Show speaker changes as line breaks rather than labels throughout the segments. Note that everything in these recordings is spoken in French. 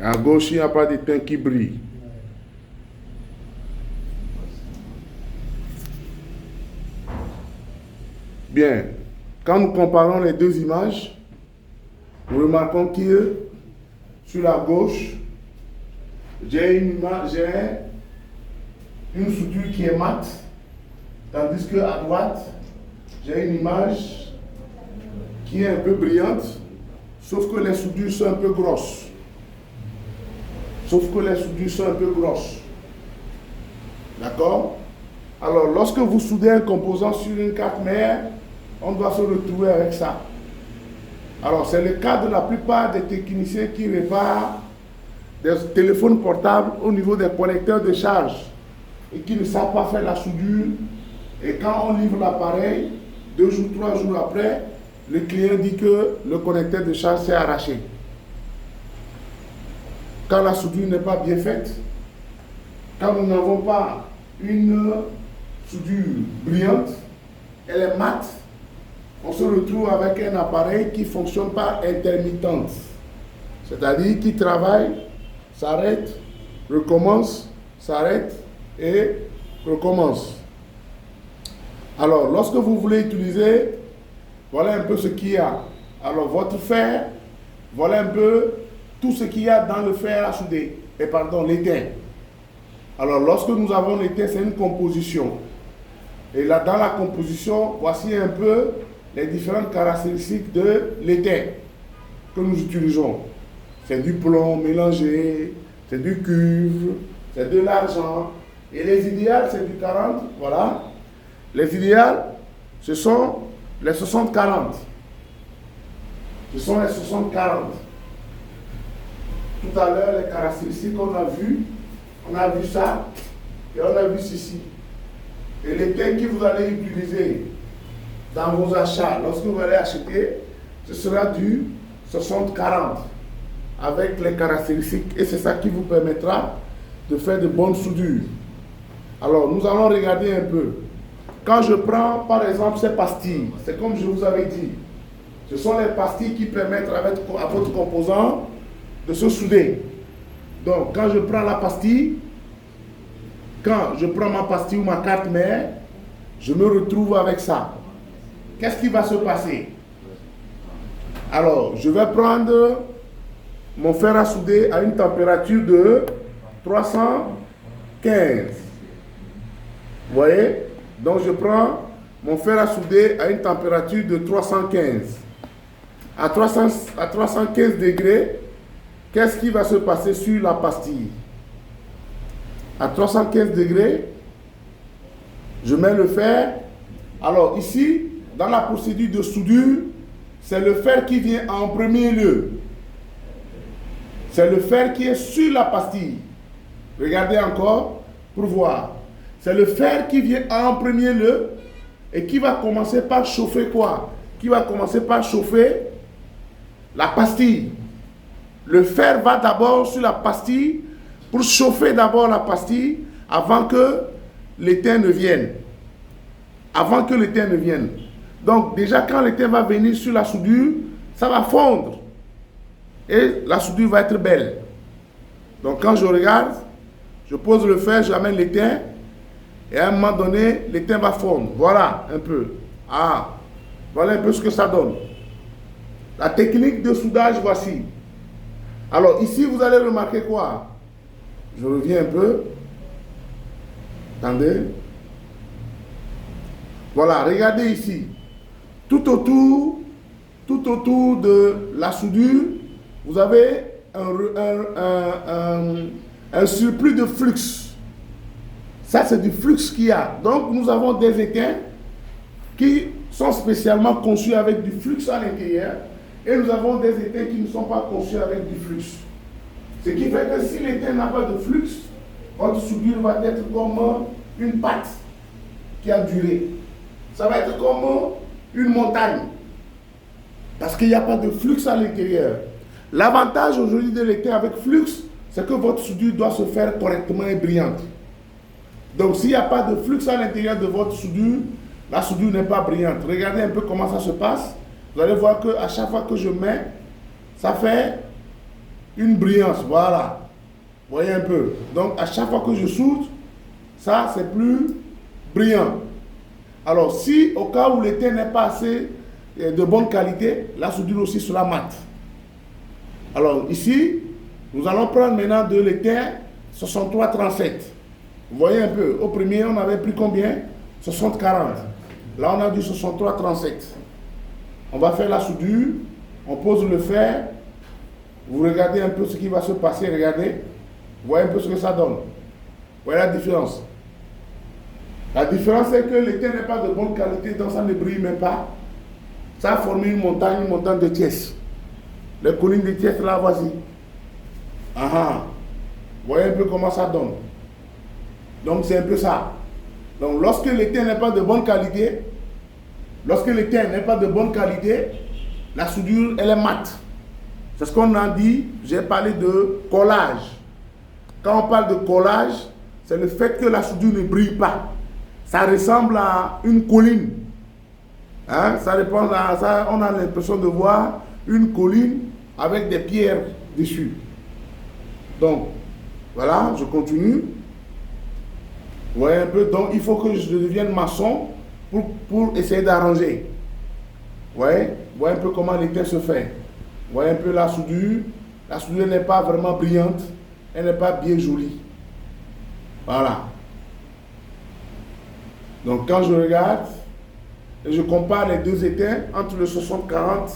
À gauche, il n'y a pas d'étain qui brille. Bien. Quand nous comparons les deux images, nous remarquons que sur la gauche, j'ai une soudure qui est mate, tandis qu'à droite, j'ai une image qui est un peu brillante, sauf que les soudures sont un peu grosses. D'accord? Alors, lorsque vous soudez un composant sur une carte mère, on doit se retrouver avec ça. Alors, c'est le cas de la plupart des techniciens qui réparent des téléphones portables au niveau des connecteurs de charge et qui ne savent pas faire la soudure. Et quand on livre l'appareil, 2 jours, 3 jours après, le client dit que le connecteur de charge s'est arraché. Quand la soudure n'est pas bien faite, quand nous n'avons pas une soudure brillante, elle est mate, on se retrouve avec un appareil qui fonctionne par intermittence. C'est-à-dire qui travaille, s'arrête, recommence, s'arrête et recommence. Alors, lorsque vous voulez utiliser, voilà un peu ce qu'il y a. Alors, votre fer, voilà un peu tout ce qu'il y a dans le fer à souder. L'étain. Alors, lorsque nous avons l'étain, c'est une composition. Et là, dans la composition, voici un peu les différentes caractéristiques de l'étain que nous utilisons. C'est du plomb mélangé, c'est du cuivre, c'est de l'argent. Et les idéales, c'est du 40, voilà. Les idéales, ce sont les 60-40. Ce sont les 60-40. Tout à l'heure, les caractéristiques qu'on a vues, on a vu ça et on a vu ceci. Et l'étain que vous allez utiliser dans vos achats, lorsque vous allez acheter, ce sera du 60-40 avec les caractéristiques et c'est ça qui vous permettra de faire de bonnes soudures. Alors, nous allons regarder un peu. Quand je prends, par exemple, ces pastilles, c'est comme je vous avais dit, ce sont les pastilles qui permettent à votre composant de se souder. Donc, quand je prends la pastille, quand je prends ma pastille ou ma carte mère, je me retrouve avec ça. Qu'est-ce qui va se passer? Alors, je vais prendre mon fer à souder à une température de 315. Vous voyez? Donc, je prends mon fer à souder à une température de 315. À 315 degrés, qu'est-ce qui va se passer sur la pastille? À 315 degrés, je mets le fer. Alors ici, dans la procédure de soudure, c'est le fer qui vient en premier lieu. C'est le fer qui est sur la pastille. Regardez encore pour voir. C'est le fer qui vient en premier lieu et qui va commencer par chauffer quoi? Qui va commencer par chauffer la pastille. Le fer va d'abord sur la pastille pour chauffer d'abord la pastille avant que l'étain ne vienne. Avant que l'étain ne vienne. Donc déjà quand l'étain va venir sur la soudure, ça va fondre. Et la soudure va être belle. Donc quand je regarde, je pose le fer, j'amène l'étain. Et à un moment donné, l'étain va fondre. Voilà un peu. Ah, voilà un peu ce que ça donne. La technique de soudage, voici. Alors ici, vous allez remarquer quoi? Je reviens un peu. Attendez. Voilà, regardez ici. Tout autour de la soudure, vous avez un surplus de flux. Ça, c'est du flux qu'il y a. Donc, nous avons des étains qui sont spécialement conçus avec du flux à l'intérieur. Et nous avons des étains qui ne sont pas conçus avec du flux. Ce qui fait que si l'étain n'a pas de flux, votre soudure va être comme une pâte qui a duré. Ça va être comme une montagne. Parce qu'il n'y a pas de flux à l'intérieur. L'avantage aujourd'hui de l'étain avec flux, c'est que votre soudure doit se faire correctement et brillante. Donc s'il n'y a pas de flux à l'intérieur de votre soudure, la soudure n'est pas brillante. Regardez un peu comment ça se passe. Vous allez voir qu'à chaque fois que je mets, ça fait une brillance, voilà. Vous voyez un peu. Donc, à chaque fois que je soude, ça, c'est plus brillant. Alors, si au cas où l'étain n'est pas assez de bonne qualité, la soudure aussi sera mate. Alors, ici, nous allons prendre maintenant de l'étain 6337. Vous voyez un peu. Au premier, on avait pris combien? 60-40. Là, on a du 63-37. On va faire la soudure. On pose le fer. Vous regardez un peu ce qui va se passer. Regardez. Vous voyez un peu ce que ça donne. Vous voyez la différence. La différence, c'est que l'étain n'est pas de bonne qualité, donc ça ne brille même pas. Ça a formé une montagne de Thiès. Les collines de Thiès, là, voici. Vous voyez un peu comment ça donne. Donc, c'est un peu ça. Donc, lorsque l'étain n'est pas de bonne qualité, la soudure, elle est mate. C'est ce qu'on a dit. J'ai parlé de collage. Quand on parle de collage, c'est le fait que la soudure ne brille pas. Ça ressemble à une colline. Ça répond à ça. On a l'impression de voir une colline avec des pierres dessus. Donc, voilà, je continue. Vous voyez un peu. Donc, il faut que je devienne maçon pour essayer d'arranger. Vous voyez un peu comment l'étain se fait. Vous voyez un peu la soudure. La soudure n'est pas vraiment brillante. Elle n'est pas bien jolie. Voilà. Donc, quand je regarde et je compare les deux étains entre le 60-40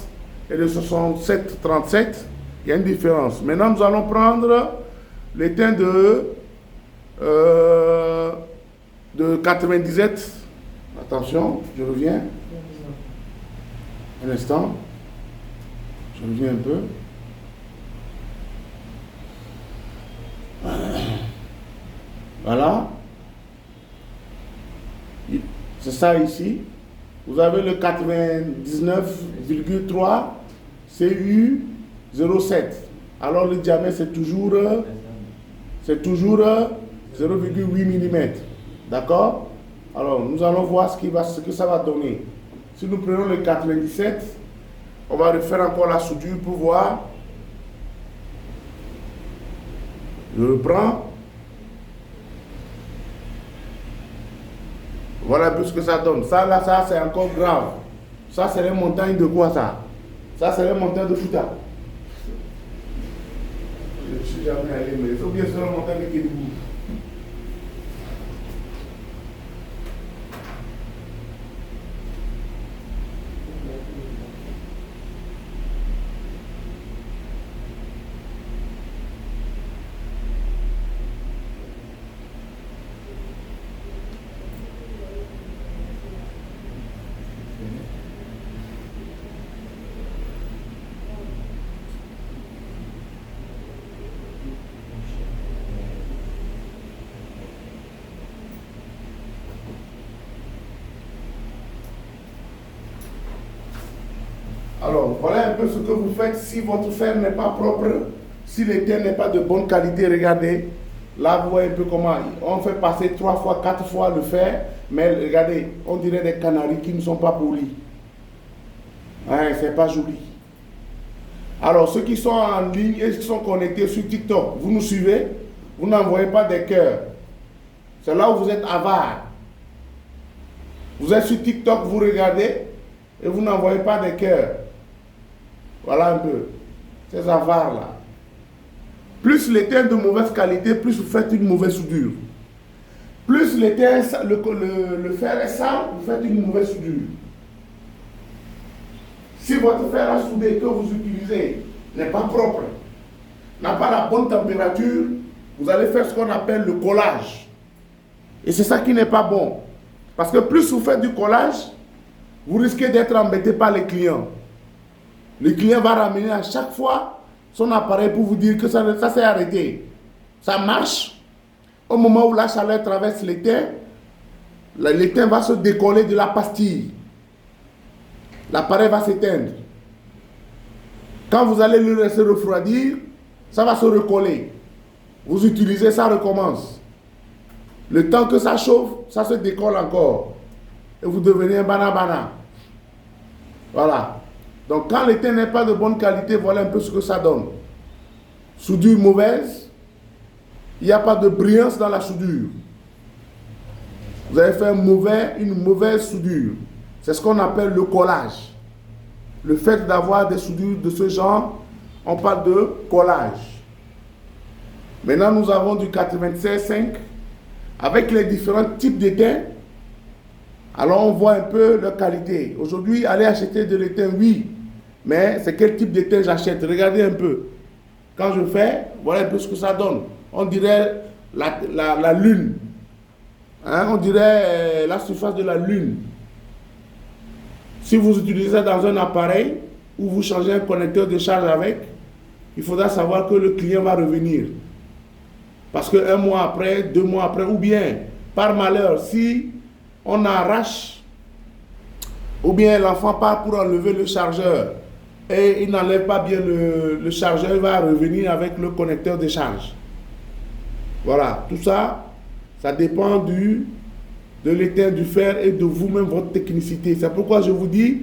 et le 67-37, il y a une différence. Maintenant, nous allons prendre l'étain de 97. Attention, je reviens. Un instant. Je reviens un peu. Voilà. C'est ça ici. Vous avez le 99,3 CU07. Alors le diamètre c'est toujours 0,8 mm. D'accord? Alors nous allons voir ce que ça va donner. Si nous prenons le 97, on va refaire encore la soudure pour voir. Je reprends. Voilà un peu ce que ça donne. Ça, là, ça, c'est encore grave. Ça, c'est les montagnes de quoi, ça? Ça, c'est les montagnes de Fouta. Je ne suis jamais allé, mais il faut bien sur la montagne de Kédougou. Alors, voilà un peu ce que vous faites. Si votre fer n'est pas propre, si l'étain n'est pas de bonne qualité, regardez. Là, vous voyez un peu comment on fait passer 3 fois, 4 fois le fer. Mais regardez, on dirait des canaris qui ne sont pas polis. C'est pas joli. Alors, ceux qui sont en ligne et qui sont connectés sur TikTok, vous nous suivez, vous n'envoyez pas des cœurs. C'est là où vous êtes avare. Vous êtes sur TikTok, vous regardez et vous n'envoyez pas des cœurs. Voilà un peu. Ces avares-là. Plus l'étain est de mauvaise qualité, plus vous faites une mauvaise soudure. Plus l'étain, le fer est sale, vous faites une mauvaise soudure. Si votre fer à souder que vous utilisez n'est pas propre, n'a pas la bonne température, vous allez faire ce qu'on appelle le collage. Et c'est ça qui n'est pas bon. Parce que plus vous faites du collage, vous risquez d'être embêté par les clients. Le client va ramener à chaque fois son appareil pour vous dire que ça s'est arrêté. Ça marche. Au moment où la chaleur traverse l'étain, l'étain va se décoller de la pastille. L'appareil va s'éteindre. Quand vous allez le laisser refroidir, ça va se recoller. Vous utilisez, ça recommence. Le temps que ça chauffe, ça se décolle encore. Et vous devenez un banana. Voilà. Donc quand l'étain n'est pas de bonne qualité, voilà un peu ce que ça donne. soudure mauvaise, il n'y a pas de brillance dans la soudure. Vous avez fait une mauvaise soudure. C'est ce qu'on appelle le collage. Le fait d'avoir des soudures de ce genre, on parle de collage. Maintenant, nous avons du 96,5 avec les différents types d'étain. Alors, on voit un peu leur qualité. Aujourd'hui, aller acheter de l'étain, oui. Mais c'est quel type d'étain j'achète? Regardez un peu. Quand je fais, voilà un peu ce que ça donne. On dirait la lune. Hein, on dirait la surface de la lune. Si vous utilisez ça dans un appareil ou vous changez un connecteur de charge avec, il faudra savoir que le client va revenir. Parce que 1 mois après, 2 mois après, ou bien, par malheur, si on arrache, ou bien l'enfant part pour enlever le chargeur, et il n'enlève pas bien le chargeur, il va revenir avec le connecteur de charge. Voilà, tout ça, ça dépend de l'étain du fer et de vous-même, votre technicité. C'est pourquoi je vous dis,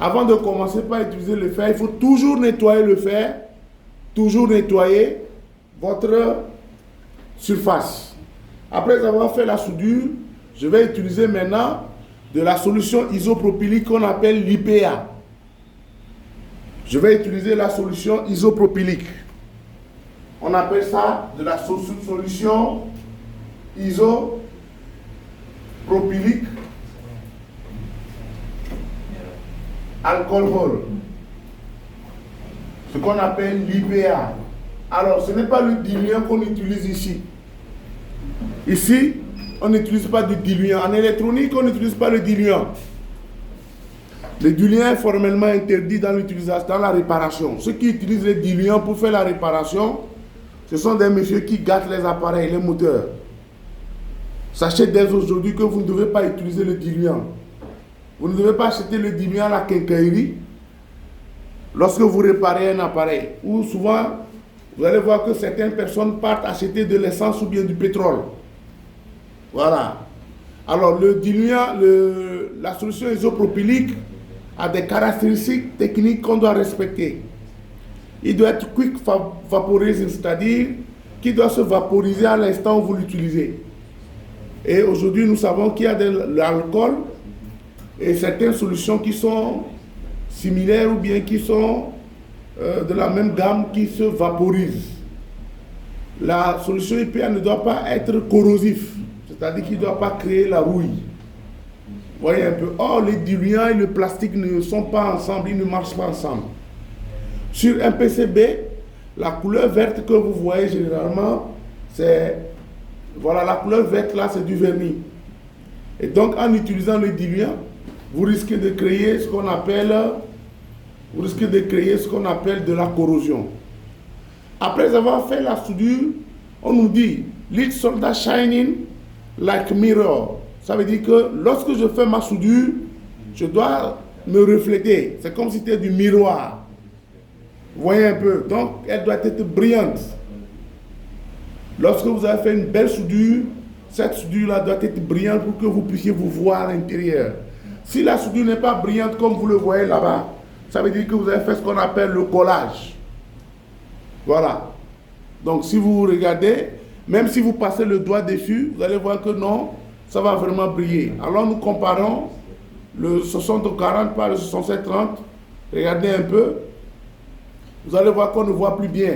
avant de commencer par utiliser le fer, il faut toujours nettoyer le fer, toujours nettoyer votre surface. Après avoir fait la soudure, je vais utiliser maintenant de la solution isopropylique qu'on appelle l'IPA. Je vais utiliser la solution isopropylique. On appelle ça de la solution isopropylique alcool. Ce qu'on appelle l'IPA. Alors, ce n'est pas le diluant qu'on utilise ici. Ici, on n'utilise pas de diluant. En électronique, on n'utilise pas le diluant. Le diluant est formellement interdit dans l'utilisation, dans la réparation. Ceux qui utilisent le diluant pour faire la réparation, ce sont des messieurs qui gâtent les appareils, les moteurs. Sachez dès aujourd'hui que vous ne devez pas utiliser le diluant. Vous ne devez pas acheter le diluant à la quincaillerie lorsque vous réparez un appareil. Ou souvent, vous allez voir que certaines personnes partent acheter de l'essence ou bien du pétrole. Voilà. Alors, le diluant, la solution isopropylique a des caractéristiques techniques qu'on doit respecter. Il doit être quick vaporizing, c'est-à-dire qu'il doit se vaporiser à l'instant où vous l'utilisez. Et aujourd'hui, nous savons qu'il y a de l'alcool et certaines solutions qui sont similaires ou bien qui sont de la même gamme qui se vaporisent. La solution IPA ne doit pas être corrosif, c'est-à-dire qu'il ne doit pas créer la rouille. Vous voyez un peu. Or, les diluants et le plastique ne sont pas ensemble, ils ne marchent pas ensemble. Sur un PCB, la couleur verte que vous voyez généralement, c'est... Voilà, la couleur verte là, c'est du vernis. Et donc, en utilisant le diluant, vous risquez de créer ce qu'on appelle de la corrosion. Après avoir fait la soudure, on nous dit lead solder shining like mirror. Ça veut dire que lorsque je fais ma soudure, je dois me refléter. C'est comme si c'était du miroir. Vous voyez un peu. Donc, elle doit être brillante. Lorsque vous avez fait une belle soudure, cette soudure-là doit être brillante pour que vous puissiez vous voir à l'intérieur. Si la soudure n'est pas brillante comme vous le voyez là-bas, ça veut dire que vous avez fait ce qu'on appelle le collage. Voilà. Donc si vous regardez, même si vous passez le doigt dessus, vous allez voir que non, ça va vraiment briller. Alors nous comparons le 60-40 par le 67-30. Regardez un peu. Vous allez voir qu'on ne voit plus bien.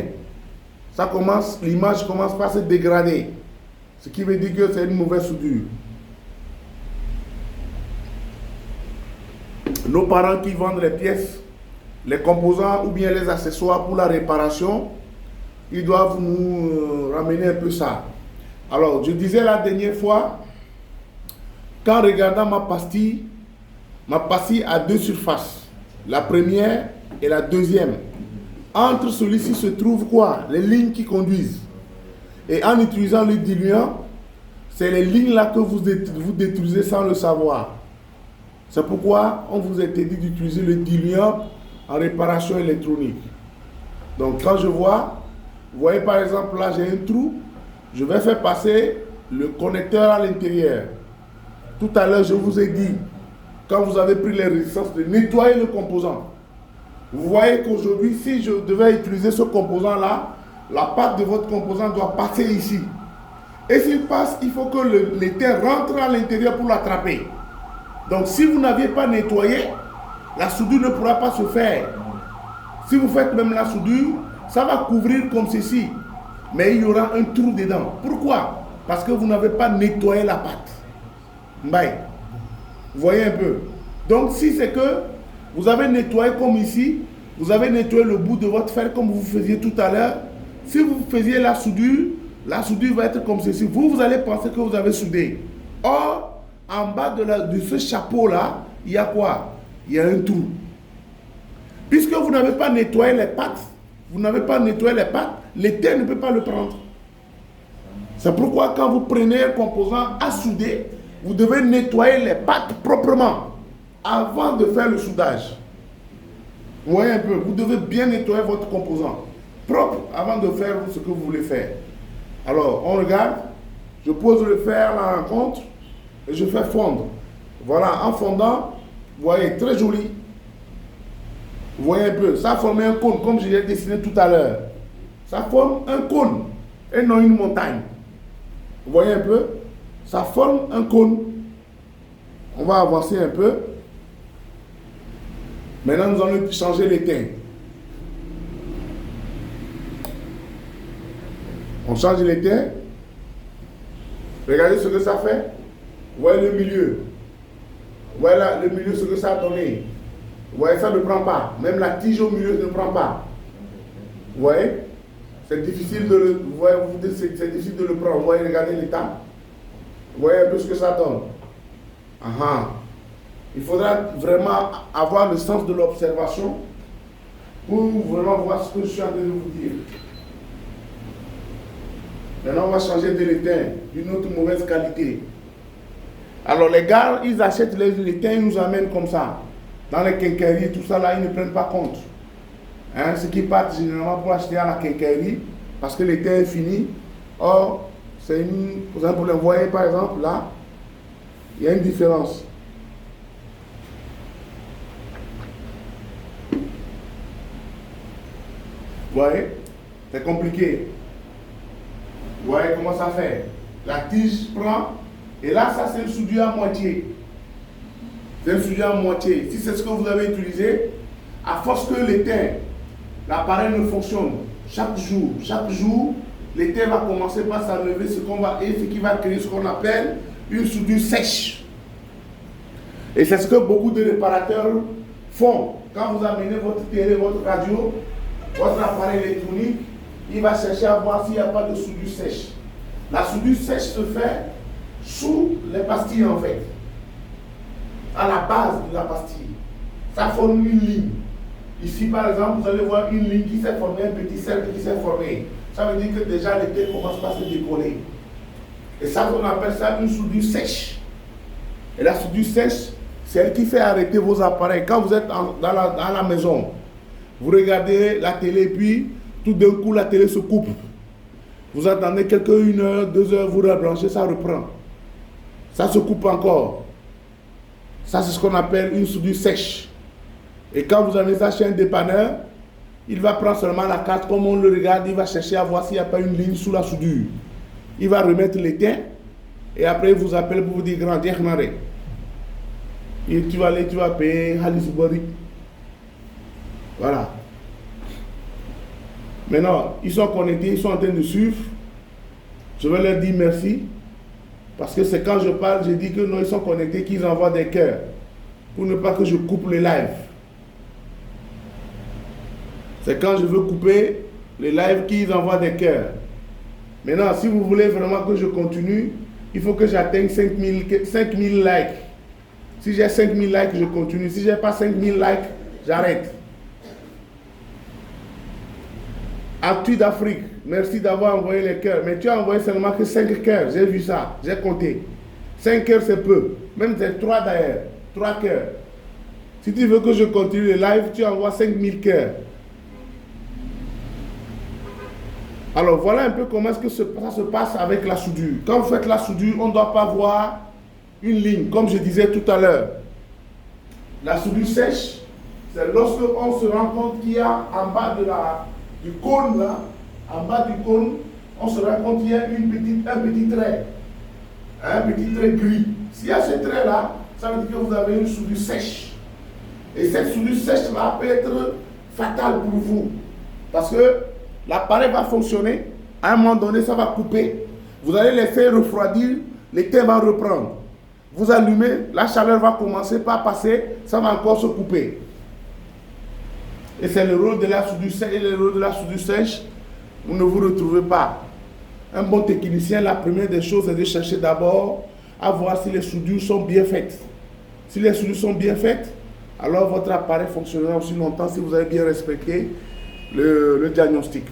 L'image commence par se dégrader. Ce qui veut dire que c'est une mauvaise soudure. Nos parents qui vendent les pièces, les composants ou bien les accessoires pour la réparation, ils doivent nous ramener un peu ça. Alors, je disais la dernière fois, qu'en regardant ma pastille a 2 surfaces. La première et la deuxième. Entre celui-ci se trouvent quoi? Les lignes qui conduisent. Et en utilisant le diluant, c'est les lignes-là que vous détruisez sans le savoir. C'est pourquoi on vous interdit d'utiliser le diluant en réparation électronique. Donc quand je vois, vous voyez par exemple là j'ai un trou, je vais faire passer le connecteur à l'intérieur. Tout à l'heure je vous ai dit, quand vous avez pris les résistances, de nettoyer le composant. Vous voyez qu'aujourd'hui, si je devais utiliser ce composant-là, la pâte de votre composant doit passer ici. Et s'il passe, il faut que l'étain rentre à l'intérieur pour l'attraper. Donc si vous n'aviez pas nettoyé, la soudure ne pourra pas se faire. Si vous faites même la soudure, ça va couvrir comme ceci. Mais il y aura un trou dedans. Pourquoi? Parce que vous n'avez pas nettoyé la pâte. Bye. Vous voyez un peu. Donc si c'est que vous avez nettoyé comme ici, vous avez nettoyé le bout de votre fer comme vous faisiez tout à l'heure. Si vous faisiez la soudure va être comme ceci. Vous allez penser que vous avez soudé. Or, en bas de ce chapeau-là, il y a quoi? Il y a un trou. Puisque vous n'avez pas nettoyé les pattes, l'étain ne peut pas le prendre. C'est pourquoi quand vous prenez un composant à souder, vous devez nettoyer les pattes proprement avant de faire le soudage. Vous voyez un peu, vous devez bien nettoyer votre composant propre avant de faire ce que vous voulez faire. Alors, on regarde, je pose le fer à la rencontre et je fais fondre. Voilà, en fondant, vous voyez, très joli. Vous voyez un peu, ça forme un cône, comme je l'ai dessiné tout à l'heure. Ça forme un cône et non une montagne. Vous voyez un peu, ça forme un cône. On va avancer un peu. Maintenant, nous allons changer l'étain. On change l'étain. Regardez ce que ça fait. Vous voyez le milieu. Vous voyez là, le milieu, ce que ça a donné. Vous voyez, ça ne prend pas. Même la tige au milieu ne prend pas. Vous voyez? C'est difficile de le, vous voyez, c'est difficile de le prendre. Vous voyez, regardez l'état. Vous voyez un peu ce que ça donne. Il faudra vraiment avoir le sens de l'observation pour vraiment voir ce que je suis en train de vous dire. Maintenant, on va changer de l'étain d'une autre mauvaise qualité. Alors, les gars, ils achètent l'étain, ils nous amènent comme ça. Dans les quincailleries, tout ça là, ils ne prennent pas compte. Ceux qui partent généralement pour acheter à la quincaillerie, parce que l'étain est fini. Or, c'est une. Par exemple, vous voyez par exemple là, il y a une différence. Vous voyez? C'est compliqué. Vous voyez comment ça fait? La tige prend, et là, ça c'est une soudure à moitié. C'est une soudure à moitié. Si c'est ce que vous avez utilisé, à force que l'étain, l'appareil ne fonctionne chaque jour, l'étain va commencer par s'enlever ce qui va créer ce qu'on appelle une soudure sèche. Et c'est ce que beaucoup de réparateurs font. Quand vous amenez votre télé, votre radio, votre appareil électronique, il va chercher à voir s'il n'y a pas de soudure sèche. La soudure sèche se fait sous les pastilles en fait. À la base de la pastille. Ça forme une ligne. Ici par exemple, vous allez voir une ligne qui s'est formée, un petit cercle qui s'est formé. Ça veut dire que déjà l'étain commence par se décoller. Et ça, on appelle ça une soudure sèche. Et la soudure sèche, c'est elle qui fait arrêter vos appareils. Quand vous êtes dans la maison, vous regardez la télé et puis tout d'un coup la télé se coupe. Vous attendez une heure, 2 heures, vous rebranchez, ça reprend. Ça se coupe encore. Ça c'est ce qu'on appelle une soudure sèche. Et quand vous avez ça chez un dépanneur, il va prendre seulement la carte, comme on le regarde, il va chercher à voir s'il n'y a pas une ligne sous la soudure. Il va remettre l'étain et après il vous appelle pour vous dire grand Dieu. Et tu vas aller, tu vas payer Halisbori. Voilà. Maintenant, ils sont connectés, ils sont en train de suivre. Je vais leur dire merci. Parce que c'est quand je parle, je dis que non, ils sont connectés, qu'ils envoient des cœurs. Pour ne pas que je coupe le live. C'est quand je veux couper les lives qu'ils envoient des cœurs. Maintenant, si vous voulez vraiment que je continue, il faut que j'atteigne 5000 likes. Si j'ai 5000 likes, je continue. Si je n'ai pas 5000 likes, j'arrête. Actu d'Afrique, merci d'avoir envoyé les cœurs. Mais tu as envoyé seulement que 5 cœurs. J'ai vu ça, j'ai compté. 5 cœurs, c'est peu. Même c'est 3 d'ailleurs. 3 cœurs. Si tu veux que je continue le live, tu envoies 5000 cœurs. Alors voilà un peu comment est-ce que ça se passe avec la soudure. Quand vous faites la soudure, on ne doit pas voir une ligne, comme je disais tout à l'heure. La soudure sèche, c'est lorsque on se rend compte qu'il y a en bas du cône là, en bas du cône, on se rend compte qu'il y a un petit trait. Un petit trait gris. S'il y a ce trait-là, ça veut dire que vous avez une soudure sèche. Et cette soudure sèche-là peut être fatale pour vous. Parce que l'appareil va fonctionner, à un moment donné, ça va couper. Vous allez laisser refroidir, l'étain va reprendre. Vous allumez, la chaleur va commencer par passer, ça va encore se couper. Et c'est le rôle de la soudure sèche. Et le rôle de la soudure sèche, vous ne vous retrouvez pas. Un bon technicien, la première des choses est de chercher d'abord à voir si les soudures sont bien faites. Si les soudures sont bien faites, alors votre appareil fonctionnera aussi longtemps si vous avez bien respecté le diagnostic.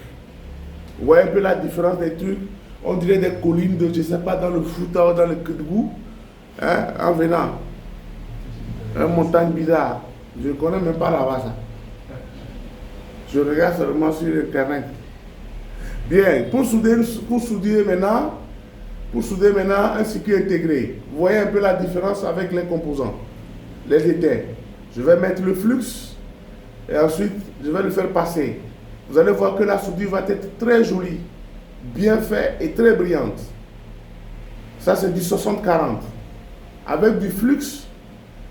Vous voyez un peu la différence des trucs. On dirait des collines de, je ne sais pas, dans le Fouta ou dans le Kédougou, hein, en venant. Une montagne bizarre. Je ne connais même pas là-bas ça. Je regarde seulement sur Internet. Bien, pour souder maintenant un circuit intégré, vous voyez un peu la différence avec les composants, les étains. Je vais mettre le flux et ensuite je vais le faire passer. Vous allez voir que la soudure va être très jolie, bien faite et très brillante. Ça c'est du 60-40. Avec du flux,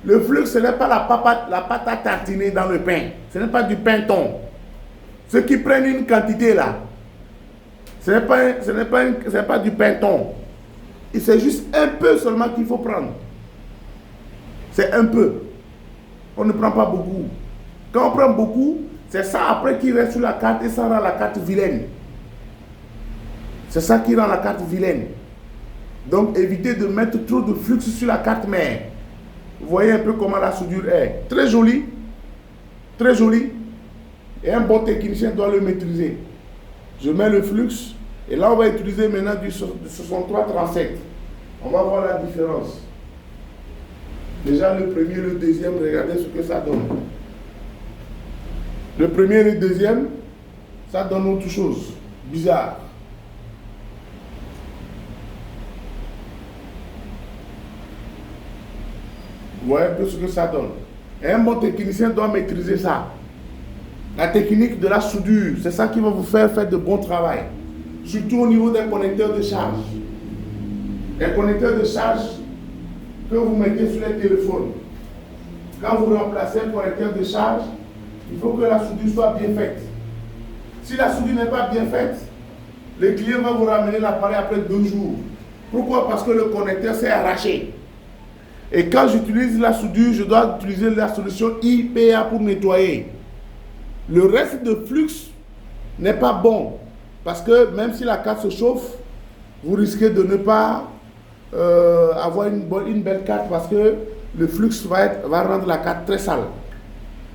le flux ce n'est pas la pâte à tartiner dans le pain. Ce n'est pas du pain thon. Ceux qui prennent une quantité là, ce n'est pas du pain thon. Et c'est juste un peu seulement qu'il faut prendre. C'est un peu. On ne prend pas beaucoup. Quand on prend beaucoup, c'est ça après qui reste sur la carte et ça rend la carte vilaine. C'est ça qui rend la carte vilaine. Donc évitez de mettre trop de flux sur la carte mère. Vous voyez un peu comment la soudure est. Très jolie. Très jolie. Et un bon technicien doit le maîtriser. Je mets le flux et là on va utiliser maintenant du 63-37. On va voir la différence. Déjà le premier et le deuxième, regardez ce que ça donne. Le premier et le deuxième, ça donne autre chose. Bizarre. Vous voyez un peu ce que ça donne. Et un bon technicien doit maîtriser ça. La technique de la soudure, c'est ça qui va vous faire de bon travail. Surtout au niveau des connecteurs de charge. Les connecteurs de charge que vous mettez sur les téléphones. Quand vous remplacez un connecteur de charge, il faut que la soudure soit bien faite. Si la soudure n'est pas bien faite, le client va vous ramener l'appareil après 2 jours. Pourquoi? Parce que le connecteur s'est arraché. Et quand j'utilise la soudure, je dois utiliser la solution IPA pour nettoyer. Le reste de flux n'est pas bon. Parce que même si la carte se chauffe, vous risquez de ne pas avoir une belle carte parce que le flux va rendre la carte très sale.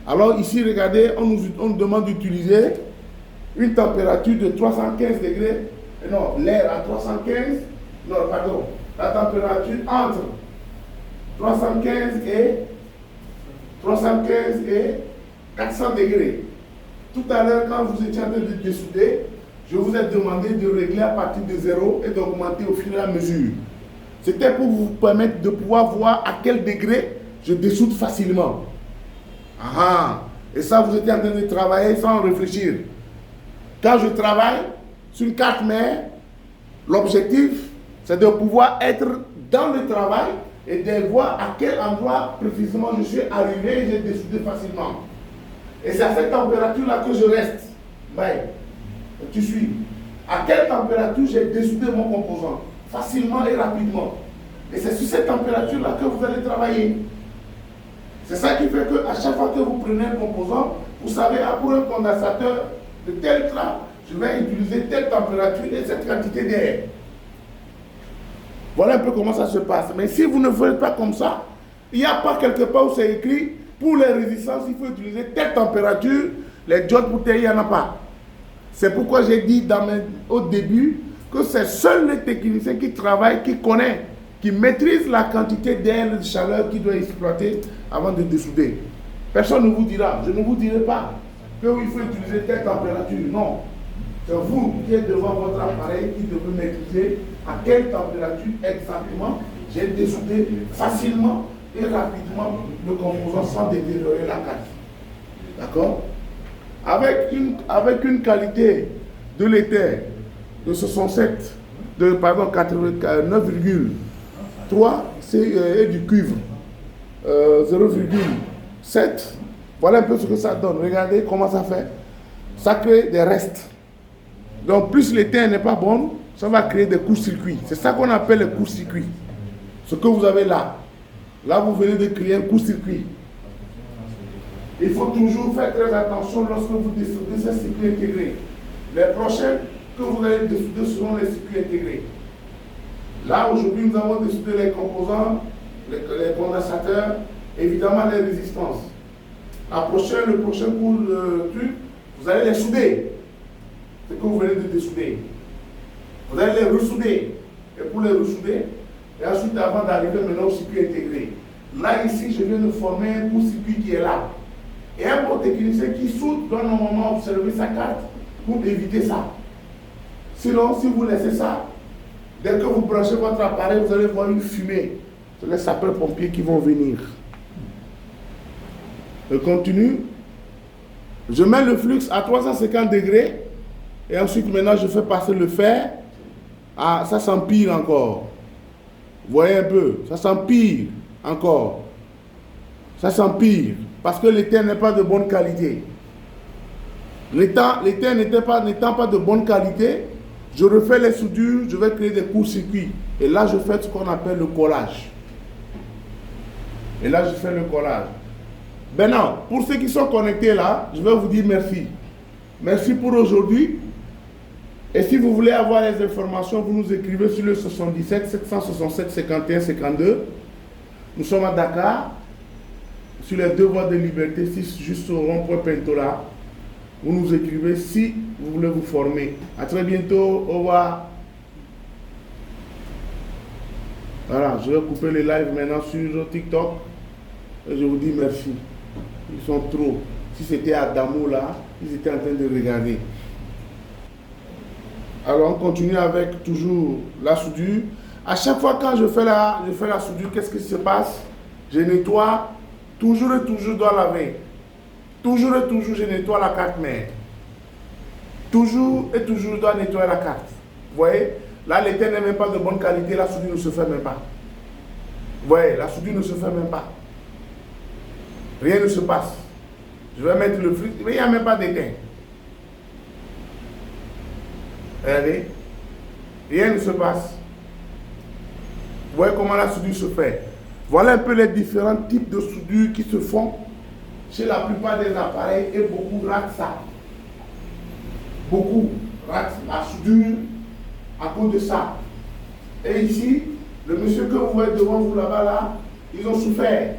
Alors ici, regardez, on nous demande d'utiliser une température de 315 degrés. Non, l'air à 315. Non, pardon. La température entre 315 et 400 degrés. Tout à l'heure, quand vous étiez en train de dessouder, je vous ai demandé de régler à partir de 0 et d'augmenter au fur et à mesure. C'était pour vous permettre de pouvoir voir à quel degré je dessoude facilement. Et ça, vous étiez en train de travailler sans réfléchir. Quand je travaille sur une carte mère, l'objectif, c'est de pouvoir être dans le travail et de voir à quel endroit précisément je suis arrivé et j'ai dessoudé facilement. Et c'est à cette température-là que je reste. Tu suis. À quelle température j'ai dessoudé mon composant? Facilement et rapidement. Et c'est sur cette température-là que vous allez travailler. C'est ça qui fait qu'à chaque fois que vous prenez un composant, vous savez, pour un condensateur de tel train, je vais utiliser telle température et cette quantité d'air. Voilà un peu comment ça se passe. Mais si vous ne faites pas comme ça, il n'y a pas quelque part où c'est écrit, pour les résistances, il faut utiliser telle température, les diodes bouteilles, il n'y en a pas. C'est pourquoi j'ai dit au début que c'est seuls les techniciens qui travaillent, qui connaissent, qui maîtrisent la quantité d'air et de chaleur qu'ils doivent exploiter avant de dessouder. Personne ne vous dira, je ne vous dirai pas qu'il faut utiliser telle température. Non. C'est vous qui êtes devant votre appareil qui devez maîtriser à quelle température exactement j'ai dessoudé facilement et rapidement le composant sans détériorer la carte. D'accord? Avec une qualité de l'éther de 67, pardon, 9,3, c'est du cuivre. 0,7. Voilà un peu ce que ça donne. Regardez comment ça fait. Ça crée des restes. Donc plus l'éther n'est pas bon, ça va créer des courts-circuits. C'est ça qu'on appelle les courts-circuits. Ce que vous avez là. Là, vous venez de créer un court-circuit. Il faut toujours faire très attention lorsque vous dessoudez ces circuits intégrés. Les prochains que vous allez dessouder seront les circuits intégrés. Là, aujourd'hui, nous avons dessoudé les composants, les condensateurs, évidemment les résistances. Le prochain coup de truc, vous allez les souder. C'est ce que vous venez de dessouder. Vous allez les ressouder. Et pour les ressouder, et ensuite, avant d'arriver maintenant au circuit intégré. Là, ici, je viens de former un court-circuit qui est là. Et un bon technicien qui soude doit normalement observer sa carte pour éviter ça. Sinon, si vous laissez ça, dès que vous branchez votre appareil, vous allez voir une fumée. C'est les sapeurs-pompiers qui vont venir. Je continue. Je mets le flux à 350 degrés. Et ensuite, maintenant, je fais passer le fer. Ah, ça s'empire encore. Vous voyez un peu, ça s'empire encore. Ça s'empire. Parce que l'éther n'est pas de bonne qualité. L'éther n'étant pas de bonne qualité, je refais les soudures, je vais créer des courts-circuits. Et là, je fais ce qu'on appelle le collage. Et là, je fais le collage. Maintenant, pour ceux qui sont connectés là, je vais vous dire merci. Merci pour aujourd'hui. Et si vous voulez avoir les informations, vous nous écrivez sur le 77 767 51 52. Nous sommes à Dakar, sur les 2 voies de liberté, 6 juste au rond-point Pentola. Vous nous écrivez si vous voulez vous former. À très bientôt. Au revoir. Voilà, je vais couper les lives maintenant sur TikTok. Et je vous dis merci. Ils sont trop. Si c'était à Damo là, ils étaient en train de regarder. Alors on continue avec toujours la soudure. À chaque fois quand je fais la soudure, qu'est-ce qui se passe? Je nettoie, toujours et toujours je dois laver. Toujours et toujours je nettoie la carte mère. Toujours et toujours je dois nettoyer la carte. Vous voyez? Là l'éther n'est même pas de bonne qualité, la soudure ne se fait même pas. Vous voyez? La soudure ne se fait même pas. Rien ne se passe. Je vais mettre le flux, mais il n'y a même pas d'éther. Regardez, rien ne se passe. Vous voyez comment la soudure se fait. Voilà un peu les différents types de soudure qui se font chez la plupart des appareils et beaucoup ratent ça. Beaucoup ratent la soudure à cause de ça. Et ici, le monsieur que vous voyez devant vous là-bas, là, ils ont souffert.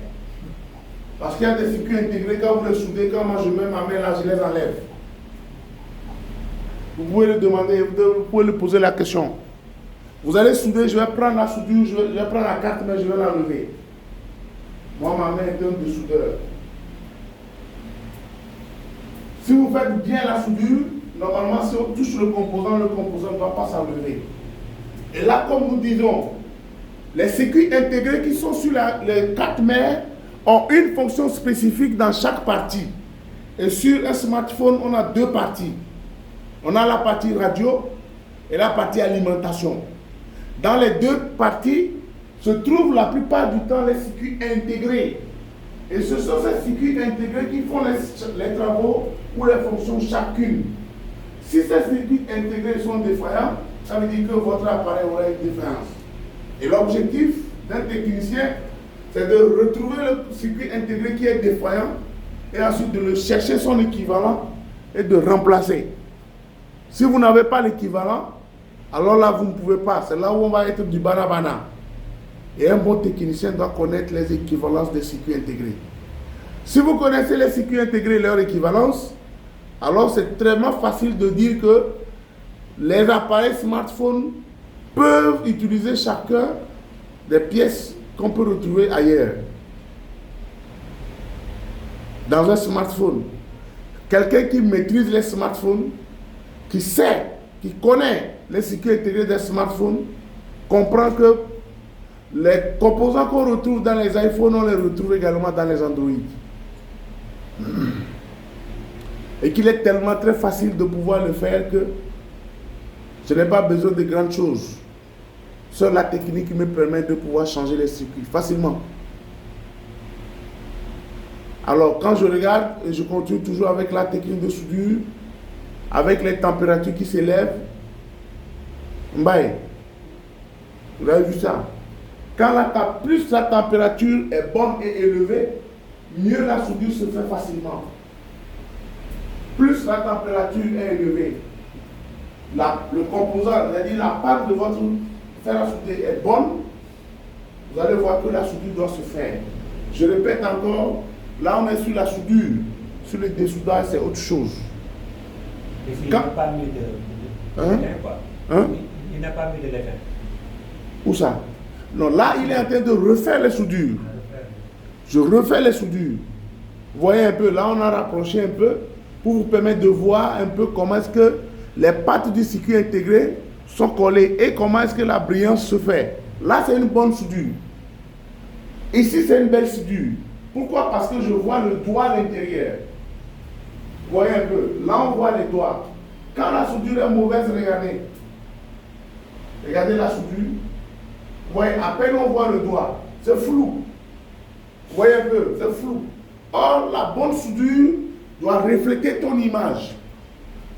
Parce qu'il y a des circuits intégrés, quand vous les soudez, quand moi je mets ma main là, je les enlève. Vous pouvez le demander, vous pouvez lui poser la question. Vous allez souder, je vais prendre la soudure, je vais prendre la carte, mais je vais l'enlever. Moi, ma main est un de soudeur. Si vous faites bien la soudure, normalement, si on touche le composant ne doit pas s'enlever. Et là, comme nous disons, les circuits intégrés qui sont sur les cartes mères ont une fonction spécifique dans chaque partie. Et sur un smartphone, on a 2 parties. On a la partie radio et la partie alimentation. Dans les 2 parties se trouvent la plupart du temps les circuits intégrés. Et ce sont ces circuits intégrés qui font les travaux ou les fonctions chacune. Si ces circuits intégrés sont défaillants, ça veut dire que votre appareil aura une défaillance. Et l'objectif d'un technicien, c'est de retrouver le circuit intégré qui est défaillant et ensuite de le chercher son équivalent et de remplacer. Si vous n'avez pas l'équivalent, alors là, vous ne pouvez pas. C'est là où on va être du banabana. Et un bon technicien doit connaître les équivalences des circuits intégrés. Si vous connaissez les circuits intégrés et leur équivalence, alors c'est très facile de dire que les appareils smartphones peuvent utiliser chacun des pièces qu'on peut retrouver ailleurs. Dans un smartphone, quelqu'un qui maîtrise les smartphones, qui sait, qui connaît les circuits intégrés des smartphones, comprend que les composants qu'on retrouve dans les iPhones, on les retrouve également dans les Android. Et qu'il est tellement très facile de pouvoir le faire que Je n'ai pas besoin de grandes choses. Seule la technique me permet de pouvoir changer les circuits facilement. Alors, quand je regarde, et je continue toujours avec la technique de soudure, avec les températures qui s'élèvent, vous avez vu ça? Plus la température est bonne et élevée, mieux la soudure se fait facilement. Plus la température est élevée, le composant, c'est-à-dire la part de votre fer à souder est bonne, vous allez voir que la soudure doit se faire. Je répète encore, là on est sur la soudure, sur le dessoudage c'est autre chose.
Et s'il n'a pas mis de quoi? Il n'a pas mis de l'étain.
Où ça? Non, là il est en train de refaire les soudures. Je refais les soudures. Vous voyez un peu, là on a rapproché un peu pour vous permettre de voir un peu comment est-ce que les parties du circuit intégré sont collées et comment est-ce que la brillance se fait. Là c'est une bonne soudure. Ici c'est une belle soudure. Pourquoi? Parce que je vois le doigt à l'intérieur. Vous voyez un peu, là on voit les doigts. Quand la soudure est mauvaise, regardez. Regardez la soudure. Vous voyez, à peine on voit le doigt. C'est flou. Vous voyez un peu, c'est flou. Or, la bonne soudure doit refléter ton image.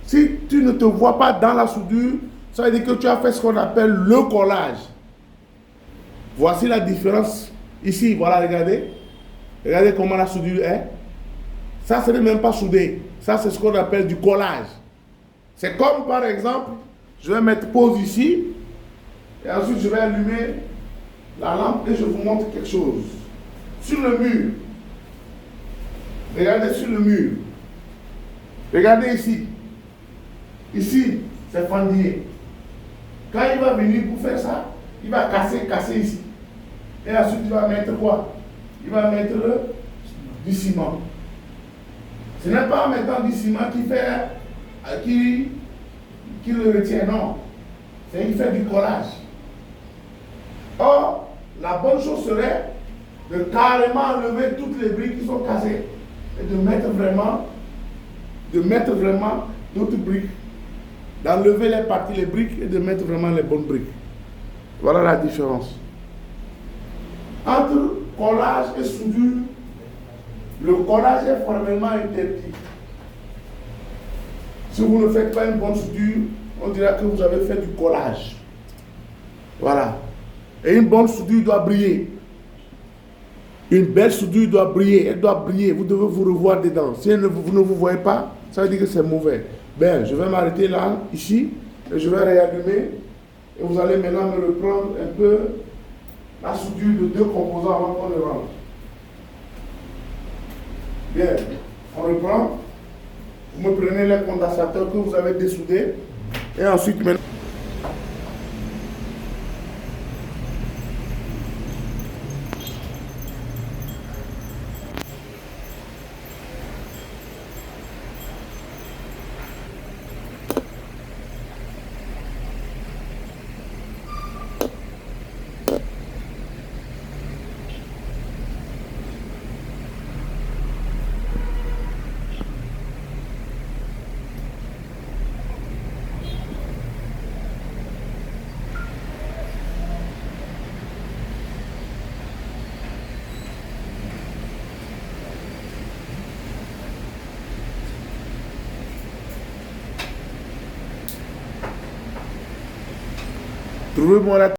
Si tu ne te vois pas dans la soudure, ça veut dire que tu as fait ce qu'on appelle le collage. Voici la différence. Ici, voilà, regardez. Regardez comment la soudure est. Ça, ce n'est même pas soudé. Ça, c'est ce qu'on appelle du collage. C'est comme, par exemple, je vais mettre pause ici. Et ensuite, je vais allumer la lampe et je vous montre quelque chose. Sur le mur. Regardez sur le mur. Regardez ici. Ici, c'est fendillé. Quand il va venir pour faire ça, il va casser ici. Et ensuite, il va mettre quoi? Il va mettre du ciment. Ce n'est pas en mettant du ciment qui le retient, non. C'est qu'il fait du collage. Or, la bonne chose serait de carrément enlever toutes les briques qui sont cassées et de mettre vraiment d'autres briques, d'enlever les parties, les briques et de mettre vraiment les bonnes briques. Voilà la différence. Entre collage et soudure, le collage est formellement interdit. Si vous ne faites pas une bonne soudure, on dira que vous avez fait du collage. Voilà. Et une bonne soudure doit briller. Une belle soudure doit briller. Elle doit briller. Vous devez vous revoir dedans. Si vous ne vous voyez pas, ça veut dire que c'est mauvais. Ben, je vais m'arrêter là, ici, et je vais réallumer. Et vous allez maintenant me reprendre un peu la soudure de deux composants avant qu'on le rentre. Bien, on reprend. Vous me prenez les condensateurs que vous avez dessoudés. Et ensuite, maintenant. Trouvez-moi la